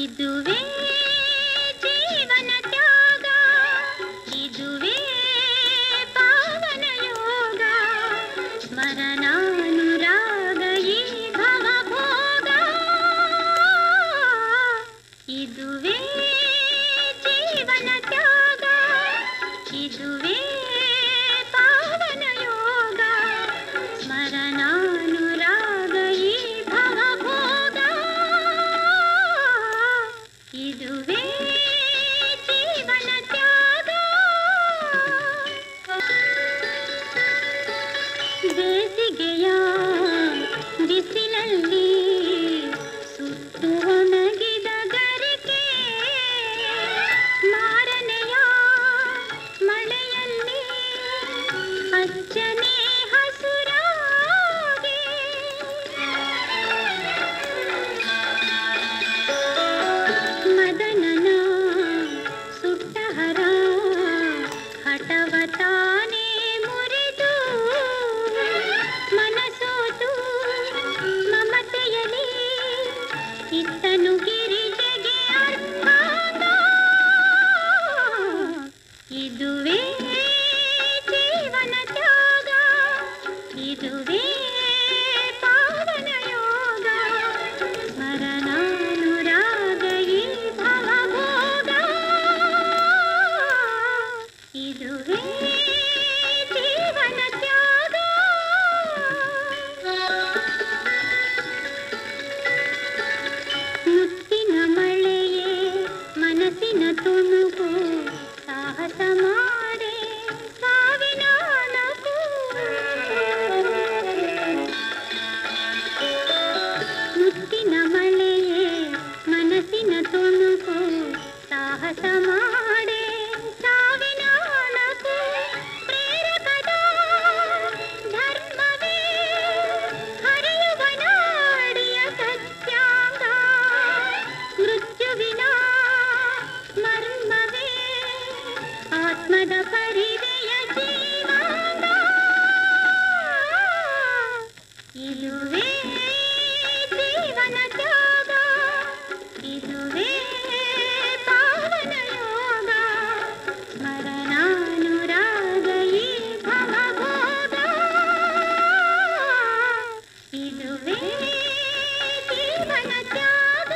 ಇದುವೇ ಜೀವನ ತ್ಯಾಗ, ಇದುವೇ ಪಾವನ ಯೋಗ, ಸ್ಮರಣಾನುರಾಗ ಈ ಭವ ಭೋಗ. ಇದುವೇ ಜೀವನ ತ್ಯಾಗ, ಇದುವೇ ಪಾವನ ಯೋಗ, ಸ್ಮರಣಾನುರಾಗ ಈ ಭವ ಭೋಗ. ಇದುವೇ ಜೀವನ ತ್ಯಾಗ. ಬೇಸಿಗೆಯ ಬಿಸಿಲಲ್ಲಿ ಸುತ್ತು ಒಣಗಿದ ಗರಿಕೆ, ಮಾರನೆಯ ಮಳೆಯಲ್ಲಿ ಹಚ್ಚನೆ ಹಸುರಾಗಿ. ಮದನನ ಸುಟ್ಟಹರ ಹಠವ ತಾನೇ ಮುರಿದು, ಮನಸೋತು ಮಮತೆಯಲಿ ಇತ್ತನು ಗಿರಿಜೆಗೆ ಅರ್ಥಾಂಗ. ಇದುವೇ ಜೀವನ ತ್ಯಾಗ, ಇದುವೇ ಪಾವನ ಯೋಗ, ಸ್ಮರಣಾನುರಾಗ ಈ ಭವ ಭೋಗ. ಇದುವೇ ಜೀವನ ತ್ಯಾಗ. ಮುತ್ತಿನ ಮಳೆಯೇ ಮನಸ್ಸಿನ ತುಣುಕು, ಸಾಹಸ ಮಾಡೆ ಸಾವಿನ ನಗು. ಮುತ್ತಿನ ಮಳೆಯೇ ಮನಸ್ಸಿನ ತುಣುಕು, ಸಾಹಸ ಮಾಡೆ ಸಾವಿನ ನಗು. ಪ್ರೇರಕದ ಧರ್ಮವೇ ಹರಿಯುವ ನಾಡಿಯ ಸತ್ಯಾಂಗ, ಮೃತ್ಯುವಿನ ಮರ್ಮವೇ ಆತ್ಮದ ಪರಿವೆಯ ಜೀವಾಂಗ. ಇದುವೇ ಜೀವನ ತ್ಯಾಗ, ಇದುವೇ ಪಾವನ ಯೋಗ, ಸ್ಮರಣಾನುರಾಗ ಈ ಭವ ಭೋಗ. ಇದುವೇ ಜೀವನ ತ್ಯಾಗ.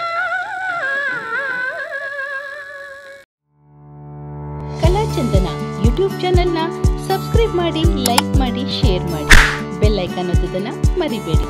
ಕಲಾಚಂದನ ಯೂಟ್ಯೂಬ್ ಚಾನೆಲ್ನ ಸಬ್ಸ್ಕ್ರೈಬ್ ಮಾಡಿ, ಲೈಕ್ ಮಾಡಿ, ಶೇರ್ ಮಾಡಿ. ಬೆಲ್ ಐಕಾನ್ ಒತ್ತೋದನ್ನ ಮರಿಬೇಡಿ.